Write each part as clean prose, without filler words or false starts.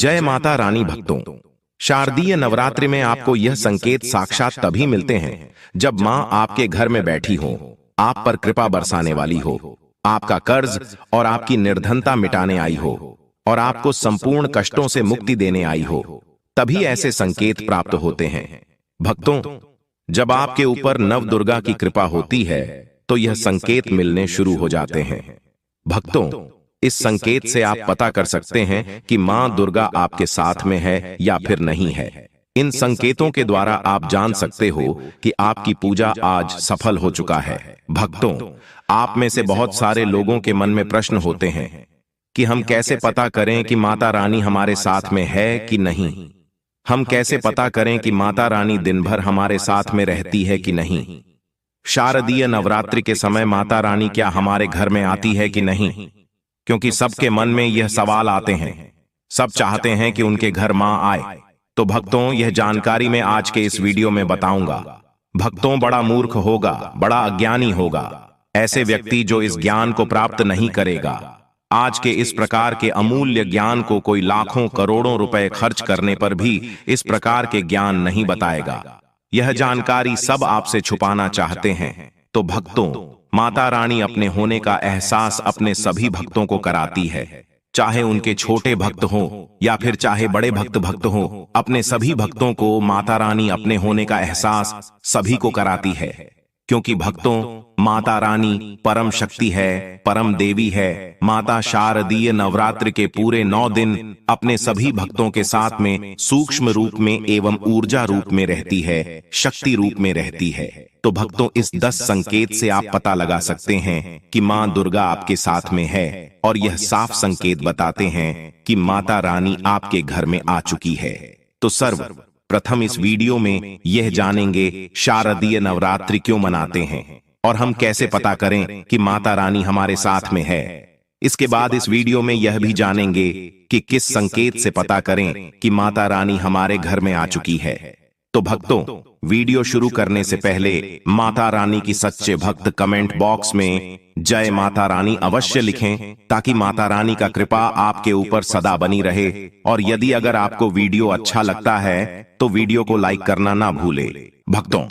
जय माता रानी भक्तों, शारदीय नवरात्रि में आपको यह संकेत साक्षात तभी मिलते हैं जब मां आपके घर में बैठी हो, आप पर कृपा बरसाने वाली हो, आपका कर्ज और आपकी निर्धनता मिटाने आई हो और आपको संपूर्ण कष्टों से मुक्ति देने आई हो। तभी ऐसे संकेत प्राप्त होते हैं। भक्तों, जब आपके ऊपर नव दुर्गा की कृपा होती है तो यह संकेत मिलने शुरू हो जाते हैं। भक्तों, इस संकेत से आप पता कर सकते हैं कि मां दुर्गा आपके साथ में है या फिर नहीं है। इन संकेतों के द्वारा आप जान सकते हो कि आपकी पूजा आज सफल हो चुका है। भक्तों, आप में से बहुत सारे लोगों के मन में प्रश्न होते हैं कि हम कैसे पता करें कि माता रानी हमारे साथ में है कि नहीं। हम कैसे पता करें कि माता रानी दिन भर हमारे साथ में रहती है कि नहीं। शारदीय नवरात्रि के समय माता रानी क्या हमारे घर में आती है कि नहीं, क्योंकि सबके मन में यह सवाल आते हैं। सब चाहते हैं कि उनके घर मां आए। तो भक्तों, यह जानकारी मैं आज के इस वीडियो में बताऊंगा। भक्तों, बड़ा मूर्ख होगा, बड़ा अज्ञानी होगा ऐसे व्यक्ति जो इस ज्ञान को प्राप्त नहीं करेगा। आज के इस प्रकार के अमूल्य ज्ञान को कोई लाखों करोड़ों रुपए खर्च करने पर भी इस प्रकार के ज्ञान नहीं बताएगा। यह जानकारी सब आपसे छुपाना चाहते हैं। तो भक्तों, माता रानी अपने होने का एहसास अपने सभी भक्तों को कराती है, चाहे उनके छोटे भक्त हों या फिर चाहे बड़े भक्त हों। अपने सभी भक्तों को माता रानी अपने होने का एहसास सभी को कराती है, क्योंकि भक्तों, माता रानी परम शक्ति है, परम देवी है। माता शारदीय नवरात्रि के पूरे 9 दिन अपने सभी भक्तों के साथ में सूक्ष्म रूप में एवं ऊर्जा रूप में रहती है, शक्ति रूप में रहती है। तो भक्तों, इस 10 संकेत से आप पता लगा सकते हैं कि मां दुर्गा आपके साथ में है, और यह साफ संकेत बताते हैं कि माता रानी आपके घर में आ चुकी है। तो सर्वप्रथम इस वीडियो में यह जानेंगे शारदीय नवरात्रि क्यों मनाते हैं और हम कैसे पता करें कि माता रानी हमारे साथ में है। इसके बाद इस वीडियो में यह भी जानेंगे कि किस संकेत से पता करें कि माता रानी हमारे घर में आ चुकी है। तो भक्तों, वीडियो शुरू करने से पहले माता रानी की सच्चे भक्त कमेंट बॉक्स में जय माता रानी अवश्य लिखें, ताकि माता रानी का कृपा आपके ऊपर सदा बनी रहे। और यदि अगर आपको वीडियो अच्छा लगता है तो वीडियो को लाइक करना ना भूले। भक्तों,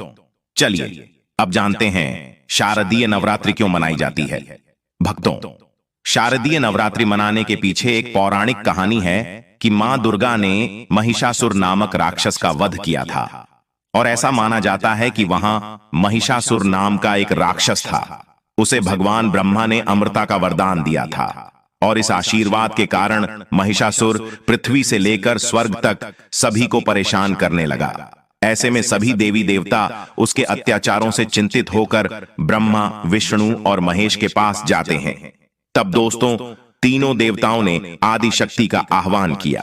चलिए अब जानते हैं शारदीय नवरात्रि क्यों मनाई जाती है। भक्तों, शारदीय नवरात्रि मनाने के पीछे एक पौराणिक कहानी है कि मां दुर्गा ने महिषासुर नामक राक्षस का वध किया था, और ऐसा माना जाता है कि वहां महिषासुर नाम का एक राक्षस था। उसे भगवान ब्रह्मा ने अमृता का वरदान दिया था, और इस आशीर्वाद के कारण महिषासुर पृथ्वी से लेकर स्वर्ग तक सभी को परेशान करने लगा। ऐसे में सभी देवी देवता उसके अत्याचारों से चिंतित होकर ब्रह्मा, विष्णु और महेश के पास जाते हैं। तब दोस्तों, तीनों देवताओं ने आदि शक्ति का आह्वान किया।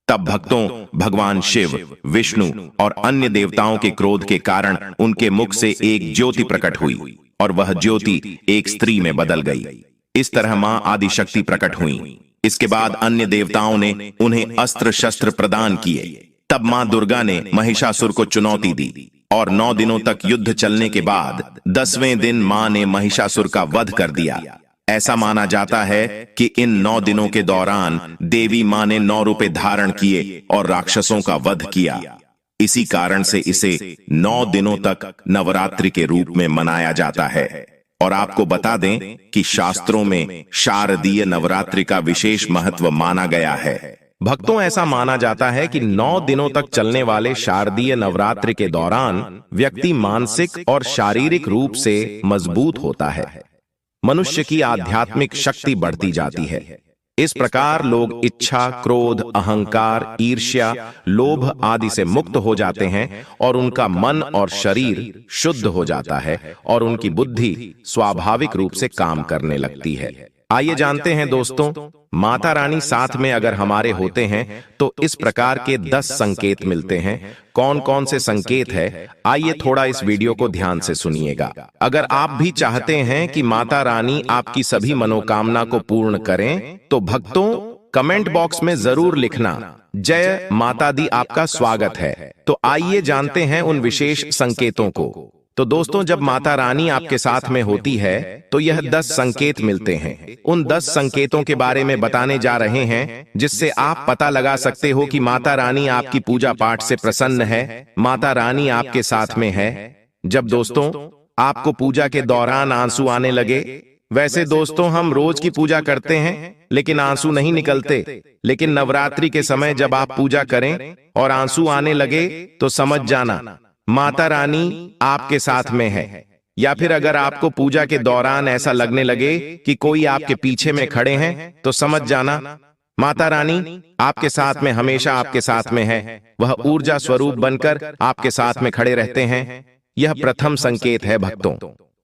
तब भक्तों, भगवान शिव, विष्णु और अन्य देवताओं के क्रोध के कारण उनके मुख से एक ज्योति प्रकट हुई, और वह ज्योति एक स्त्री में बदल गई। इस तरह मां आदि शक्ति प्रकट हुई। इसके बाद अन्य देवताओं ने उन्हें अस्त्र शस्त्र प्रदान किए। तब मां दुर्गा ने महिषासुर को चुनौती दी, और 9 दिनों तक युद्ध चलने के बाद 10वें दिन मां ने महिषासुर का वध कर दिया। ऐसा माना जाता है कि इन 9 दिनों के दौरान देवी मां ने 9 रूप धारण किए और राक्षसों का वध किया। इसी कारण से इसे 9 दिनों तक नवरात्रि के रूप में मनाया जाता है। और आपको बता दें कि शास्त्रों में शारदीय नवरात्रि का विशेष महत्व माना गया है। भक्तों, ऐसा माना जाता है कि 9 दिनों तक चलने वाले शारदीय नवरात्रि के दौरान व्यक्ति मानसिक और शारीरिक रूप से मजबूत होता है। मनुष्य की आध्यात्मिक शक्ति बढ़ती जाती है। इस प्रकार लोग इच्छा, क्रोध, अहंकार, ईर्ष्या, लोभ आदि से मुक्त हो जाते हैं, और उनका मन और शरीर शुद्ध हो जाता है, और उनकी बुद्धि स्वाभाविक रूप से काम करने लगती है। आइए जानते हैं दोस्तों, माता रानी साथ में अगर हमारे होते हैं तो इस प्रकार के 10 संकेत मिलते हैं। कौन कौन से संकेत है, आइए थोड़ा इस वीडियो को ध्यान से सुनिएगा। अगर आप भी चाहते हैं कि माता रानी आपकी सभी मनोकामना को पूर्ण करें, तो भक्तों, कमेंट बॉक्स में जरूर लिखना जय माता दी आपका स्वागत है। तो आइए जानते हैं उन विशेष संकेतों को। तो तो दोस्तों, जब माता रानी आपके साथ में होती है तो यह 10 संकेत मिलते हैं। उन 10 संकेतों के बारे में बताने जा रहे हैं जिससे आप पता लगा सकते हो कि माता रानी आपकी पूजा पाठ से प्रसन्न है, माता रानी आपके साथ में है। जब दोस्तों आपको पूजा के दौरान आंसू आने लगे, वैसे दोस्तों हम रोज की पूजा करते हैं लेकिन आंसू नहीं निकलते, लेकिन नवरात्रि के समय जब आप पूजा करें और आंसू आने लगे तो समझ जाना माता रानी आपके साथ में है। या फिर अगर आपको पूजा के दौरान ऐसा लगने लगे कि कोई आपके पीछे में खड़े हैं तो समझ जाना माता रानी आपके साथ में, हमेशा आपके साथ में है। वह ऊर्जा स्वरूप बनकर आपके साथ में खड़े रहते हैं। यह प्रथम संकेत है भक्तों।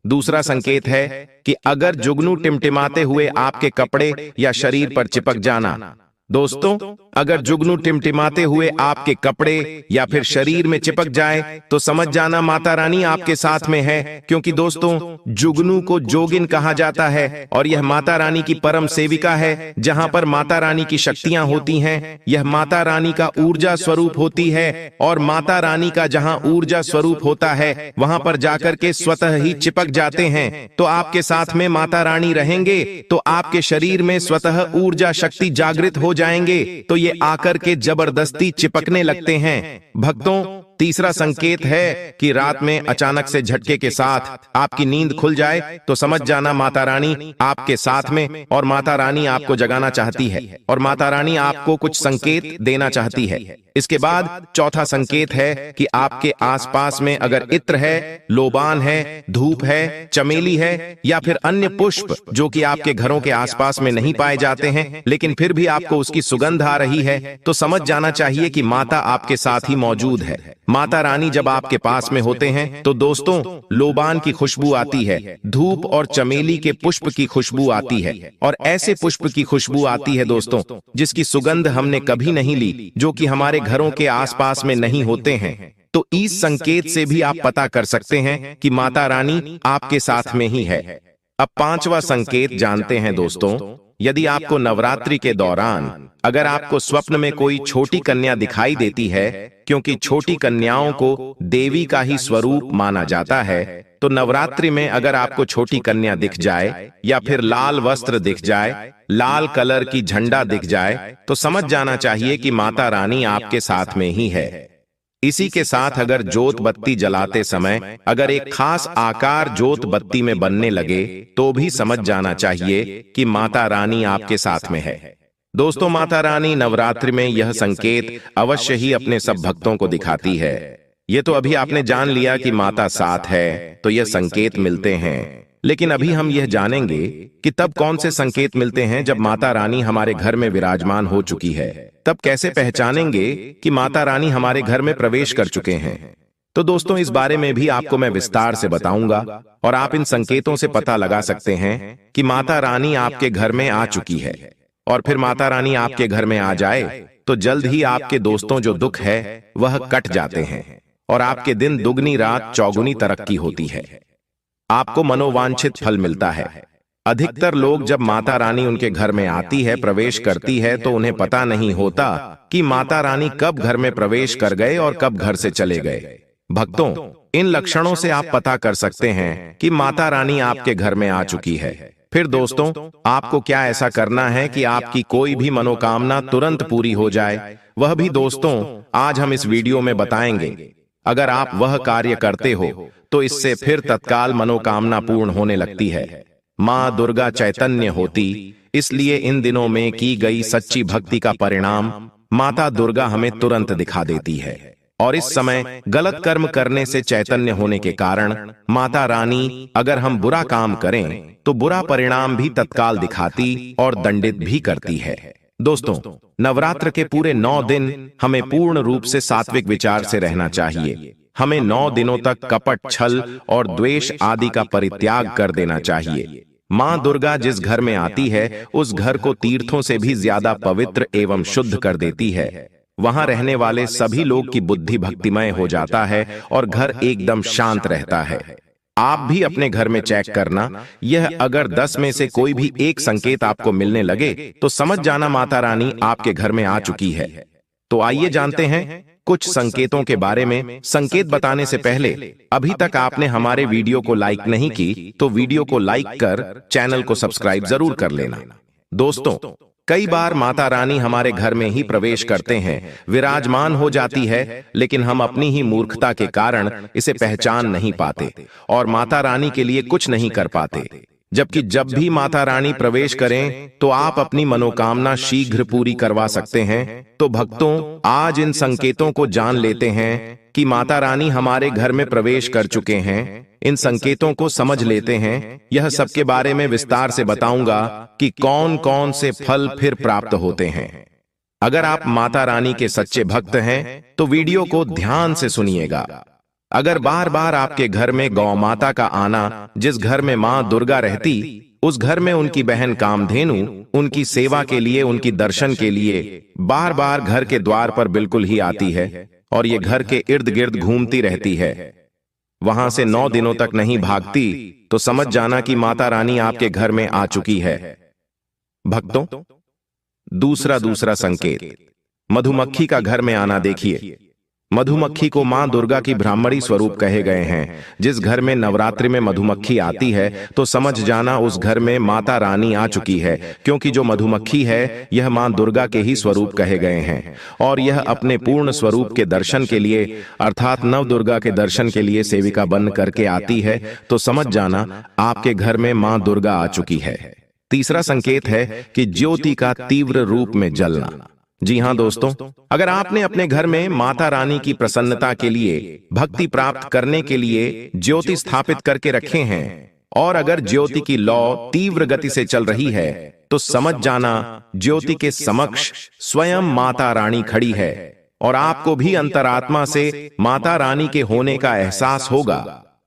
दूसरा संकेत है कि अगर जुगनू टिमटिमाते हुए आपके कपड़े या शरीर पर चिपक जाना। दोस्तों, अगर जुगनू टिमटिमाते हुए आपके कपड़े या फिर शरीर में चिपक जाए तो समझ जाना माता रानी आपके साथ में है, क्योंकि दोस्तों जुगनू को जोगिन कहा जाता है और यह माता रानी की परम सेविका है। जहां पर माता रानी की शक्तियां होती हैं, यह माता रानी का ऊर्जा स्वरूप होती है और माता रानी का जहां ऊर्जा स्वरूप होता है वहां पर जाकर के स्वतः ही चिपक जाते हैं। तो आपके साथ में माता रानी रहेंगे तो आपके शरीर में स्वतः ऊर्जा शक्ति जागृत हो जाएंगे, तो ये आकर के जबरदस्ती चिपकने लगते हैं। भक्तों, तीसरा संकेत है कि रात में अचानक से झटके के साथ आपकी नींद खुल जाए तो समझ जाना माता रानी आपके साथ में और माता रानी आपको जगाना चाहती है और माता रानी आपको कुछ संकेत देना चाहती है। इसके बाद चौथा संकेत है कि आपके आसपास में अगर इत्र है, लोबान है, धूप है, चमेली है या फिर अन्य पुष्प जो कि आपके घरों के आसपास में नहीं पाए जाते हैं लेकिन फिर भी आपको उसकी सुगंध आ रही है तो समझ जाना चाहिए कि माता आपके साथ ही मौजूद है। माता रानी जब आपके पास में होते हैं तो दोस्तों लोबान की खुशबू आती है, धूप और चमेली के पुष्प की खुशबू आती है और ऐसे पुष्प की खुशबू आती है दोस्तों जिसकी सुगंध हमने कभी नहीं ली, जो कि हमारे घरों के आसपास में नहीं होते हैं। तो इस संकेत से भी आप पता कर सकते हैं कि माता रानी आपके साथ में ही है। अब पांचवा संकेत जानते हैं दोस्तों। यदि आपको नवरात्रि के दौरान अगर आपको स्वप्न में कोई छोटी कन्या दिखाई देती है, क्योंकि छोटी कन्याओं को देवी का ही स्वरूप माना जाता है, तो नवरात्रि में अगर आपको छोटी कन्या दिख जाए या फिर लाल वस्त्र दिख जाए, लाल कलर की झंडा दिख जाए तो समझ जाना चाहिए कि माता रानी आपके साथ में ही है। इसी के साथ अगर जोत बत्ती जलाते समय अगर एक खास आकार जोत बत्ती में बनने लगे तो भी समझ जाना चाहिए कि माता रानी आपके साथ में है। दोस्तों, माता रानी नवरात्रि में यह संकेत अवश्य ही अपने सब भक्तों को दिखाती है। ये तो अभी आपने जान लिया कि माता साथ है तो यह संकेत मिलते हैं, लेकिन अभी हम यह जानेंगे कि तब कौन से संकेत मिलते हैं जब माता रानी हमारे घर में विराजमान हो चुकी है। तब कैसे पहचानेंगे कि माता रानी हमारे घर में प्रवेश कर चुके हैं। तो दोस्तों, इस बारे में भी आपको मैं विस्तार से बताऊंगा और आप इन संकेतों से पता लगा सकते हैं कि माता रानी आपके घर में आ चुकी है। और फिर माता रानी आपके घर में आ जाए तो जल्द ही आपके दोस्तों जो दुख है वह कट जाते हैं और आपके दिन दुगनी रात चौगुनी तरक्की होती है। आपको मनोवांछित फल मिलता है। अधिकतर लोग जब माता रानी उनके घर में आती है, प्रवेश करती है, तो उन्हें पता नहीं होता कि माता रानी कब घर में प्रवेश कर गए और कब घर से चले गए। भक्तों, इन लक्षणों से आप पता कर सकते हैं कि माता रानी आपके घर में आ चुकी है। फिर दोस्तों, आपको क्या ऐसा करना है कि आपकी कोई भी मनोकामना तुरंत पूरी हो जाए, वह भी दोस्तों आज हम इस वीडियो में बताएंगे। अगर आप वह कार्य करते हो तो इससे फिर तत्काल मनोकामना पूर्ण होने लगती है। माँ दुर्गा चैतन्य होती, इसलिए इन दिनों में की गई सच्ची भक्ति का परिणाम माता दुर्गा हमें तुरंत दिखा देती है। और इस समय गलत कर्म करने से चैतन्य होने के कारण माता रानी अगर हम बुरा काम करें तो बुरा परिणाम भी तत्काल दिखाती और दंडित भी करती है। दोस्तों, नवरात्र के पूरे 9 दिन हमें पूर्ण रूप से सात्विक विचार से रहना चाहिए। हमें 9 दिनों तक कपट, छल और द्वेष आदि का परित्याग कर देना चाहिए। माँ दुर्गा जिस घर में आती है उस घर को तीर्थों से भी ज्यादा पवित्र एवं शुद्ध कर देती है। वहां रहने वाले सभी लोग की बुद्धि भक्तिमय हो जाता है और घर एकदम शांत रहता है। आप भी अपने घर में चेक करना, यह अगर 10 में से कोई भी एक संकेत आपको मिलने लगे तो समझ जाना माता रानी आपके घर में आ चुकी है। तो आइए जानते हैं कुछ संकेतों के बारे में। संकेत बताने से पहले अभी तक आपने हमारे वीडियो को लाइक नहीं की तो वीडियो को लाइक कर चैनल को सब्सक्राइब जरूर कर लेना। दोस्तों, कई बार माता रानी हमारे घर में ही प्रवेश करते हैं, विराजमान हो जाती है, लेकिन हम अपनी ही मूर्खता के कारण इसे पहचान नहीं पाते और माता रानी के लिए कुछ नहीं कर पाते। जबकि जब भी माता रानी प्रवेश करें तो आप अपनी मनोकामना शीघ्र पूरी करवा सकते हैं। तो भक्तों, आज इन संकेतों को जान लेते हैं कि माता रानी हमारे घर में प्रवेश कर चुके हैं। इन संकेतों को समझ लेते हैं। यह सबके बारे में विस्तार से बताऊंगा कि कौन कौन से फल फिर प्राप्त होते हैं। अगर आप माता रानी के सच्चे भक्त हैं तो वीडियो को ध्यान से सुनिएगा। अगर बार बार आपके घर में गौ माता का आना, जिस घर में मां दुर्गा रहती, उस घर में उनकी बहन कामधेनु उनकी सेवा के लिए, उनकी दर्शन के लिए बार बार घर के द्वार पर बिल्कुल ही आती है और ये घर के इर्द गिर्द घूमती रहती है, वहां से 9 दिनों तक नहीं भागती, तो समझ जाना कि माता रानी आपके घर में आ चुकी है। भक्तों, दूसरा संकेत, मधुमक्खी का घर में आना देखिए। मधुमक्खी को मां दुर्गा की ब्राह्मणी स्वरूप कहे गए हैं। जिस घर में नवरात्रि में मधुमक्खी आती है तो समझ जाना उस घर में माता रानी आ चुकी है, क्योंकि जो मधुमक्खी है यह मां दुर्गा के ही स्वरूप कहे गए हैं और यह अपने पूर्ण स्वरूप के दर्शन के लिए, अर्थात नव दुर्गा के दर्शन के लिए सेविका बन करके आती है। तो समझ जाना आपके घर में मां दुर्गा आ चुकी है। तीसरा संकेत है कि ज्योति का तीव्र रूप में जलना। जी हां दोस्तों, अगर आपने अपने घर में माता रानी की प्रसन्नता के लिए, भक्ति प्राप्त करने के लिए ज्योति स्थापित करके रखे हैं और अगर ज्योति की लौ तीव्र गति से चल रही है तो समझ जाना ज्योति के समक्ष स्वयं माता रानी खड़ी है और आपको भी अंतरात्मा से माता रानी के होने का एहसास होगा।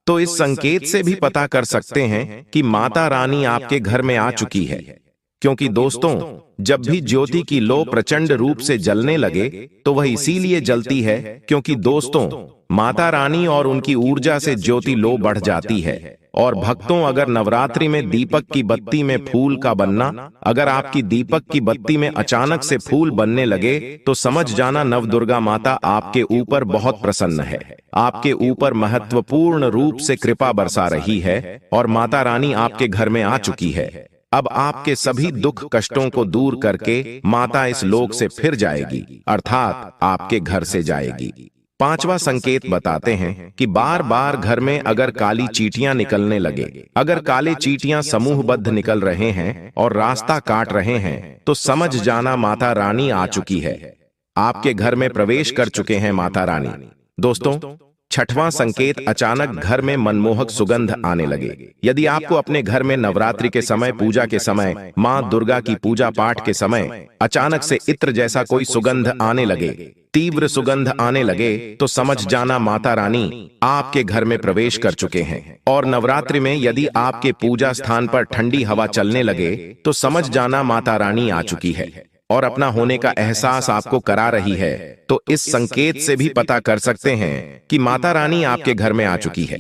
तो इस संकेत से भी पता कर सकते हैं कि माता रानी आपके घर में आ चुकी है, क्योंकि दोस्तों, जब भी ज्योति की लो प्रचंड रूप से जलने लगे तो वह इसीलिए जलती है क्योंकि दोस्तों, माता रानी और उनकी ऊर्जा से ज्योति लो बढ़ जाती है। और भक्तों, अगर नवरात्रि में दीपक की बत्ती में फूल का बनना, अगर आपकी दीपक की बत्ती में अचानक से फूल बनने लगे तो समझ जाना नव दुर्गा माता आपके ऊपर बहुत प्रसन्न है, आपके ऊपर महत्वपूर्ण रूप से कृपा बरसा रही है और माता रानी आपके घर में आ चुकी है। अब आपके सभी दुख कष्टों को दूर करके माता इस लोक से फिर जाएगी, अर्थात आपके घर से जाएगी। पांचवा संकेत बताते हैं कि बार बार घर में अगर काली चींटियां निकलने लगे, अगर काले चींटियां समूहबद्ध निकल रहे हैं और रास्ता काट रहे हैं तो समझ जाना माता रानी आ चुकी है, आपके घर में प्रवेश कर चुके हैं माता रानी। दोस्तों, छठवां संकेत, अचानक घर में मनमोहक सुगंध आने लगे। यदि आपको अपने घर में नवरात्रि के समय, पूजा के समय, मां दुर्गा की पूजा पाठ के समय अचानक से इत्र जैसा कोई सुगंध आने लगे, तीव्र सुगंध आने लगे, तो समझ जाना माता रानी आपके घर में प्रवेश कर चुके हैं। और नवरात्रि में यदि आपके पूजा स्थान पर ठंडी हवा चलने लगे तो समझ जाना माता रानी आ चुकी है और अपना होने का एहसास आपको करा रही है। तो इस संकेत से भी पता कर सकते हैं कि माता रानी आपके घर में आ चुकी है।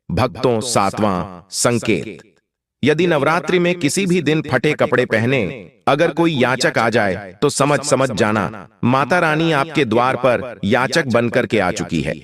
भक्तों, सातवां संकेत, यदि नवरात्रि में किसी भी दिन फटे कपड़े पहने अगर कोई याचक आ जाए तो समझ जाना माता रानी आपके द्वार पर याचक बनकर के आ चुकी है।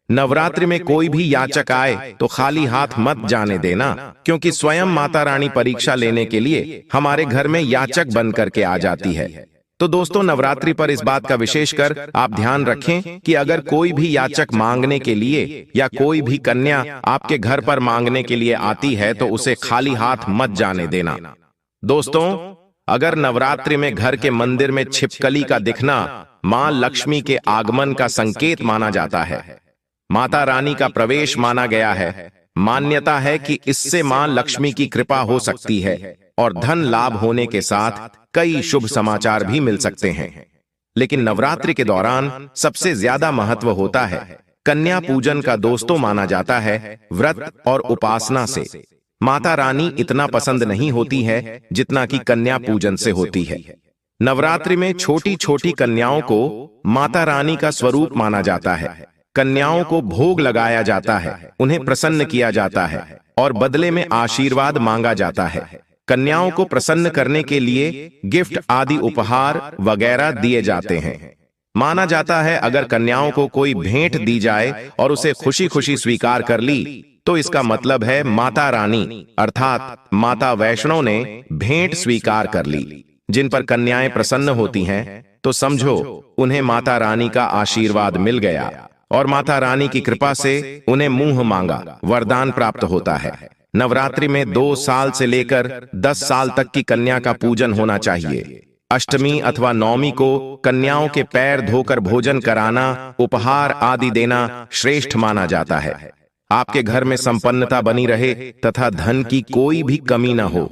नवरात्रि में कोई भी याचक आए तो खाली हाथ मत जाने देना, क्योंकि स्वयं माता रानी परीक्षा लेने के लिए हमारे घर में याचक बनकर के आ जाती है। तो दोस्तों, नवरात्रि पर इस बात का विशेष कर आप ध्यान रखें कि अगर कोई भी याचक मांगने के लिए या कोई भी कन्या आपके घर पर मांगने के लिए आती है तो उसे खाली हाथ मत जाने देना। दोस्तों, अगर नवरात्रि में घर के मंदिर में छिपकली का दिखना मां लक्ष्मी के आगमन का संकेत माना जाता है, माता रानी का प्रवेश माना गया है। मान्यता है कि इससे मां लक्ष्मी की कृपा हो सकती है और धन लाभ होने के साथ कई शुभ समाचार भी मिल सकते हैं। लेकिन नवरात्रि के दौरान सबसे ज्यादा महत्व होता है कन्या पूजन का। दोस्तों, माना जाता है व्रत और उपासना से माता रानी इतना पसंद नहीं होती है जितना कि कन्या पूजन से होती है। नवरात्रि में छोटी छोटी कन्याओं को माता रानी का स्वरूप माना जाता है। कन्याओं को भोग लगाया जाता है, उन्हें प्रसन्न किया जाता है और बदले में आशीर्वाद मांगा जाता है। कन्याओं को प्रसन्न करने के लिए गिफ्ट आदि उपहार वगैरह दिए जाते हैं। माना जाता है अगर कन्याओं को कोई भेंट दी जाए और उसे खुशी खुशी स्वीकार कर ली तो इसका मतलब है माता रानी अर्थात माता वैष्णो ने भेंट स्वीकार कर ली। जिन पर कन्याएं प्रसन्न होती हैं तो समझो उन्हें माता रानी का आशीर्वाद मिल गया और माता रानी की कृपा से उन्हें मुंह मांगा वरदान प्राप्त होता है। नवरात्रि में 2 साल से लेकर 10 साल तक की कन्या का पूजन होना चाहिए। अष्टमी अथवा नवमी को कन्याओं के पैर धोकर भोजन कराना, उपहार आदि देना श्रेष्ठ माना जाता है। आपके घर में संपन्नता बनी रहे तथा धन की कोई भी कमी न हो।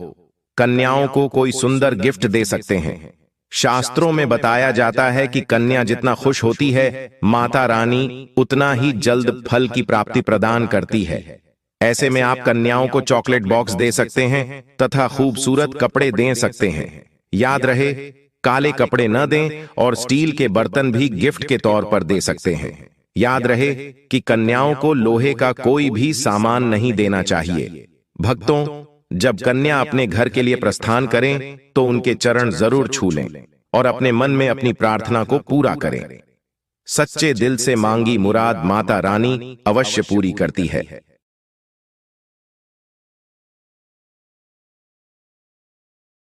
कन्याओं को कोई सुंदर गिफ्ट दे सकते हैं। शास्त्रों में बताया जाता है कि कन्या जितना खुश होती है माता रानी उतना ही जल्द फल की प्राप्ति प्रदान करती है। ऐसे में आप कन्याओं को चॉकलेट बॉक्स दे सकते हैं तथा खूबसूरत कपड़े दे सकते हैं। याद रहे काले कपड़े न दें और स्टील के बर्तन भी गिफ्ट के तौर पर दे सकते हैं। याद रहे कि कन्याओं को लोहे का कोई भी सामान नहीं देना चाहिए। भक्तों, जब कन्या अपने घर के लिए प्रस्थान करें तो उनके चरण जरूर छू लें और अपने मन में अपनी प्रार्थना को पूरा करें। सच्चे दिल से मांगी मुराद माता रानी अवश्य पूरी करती है।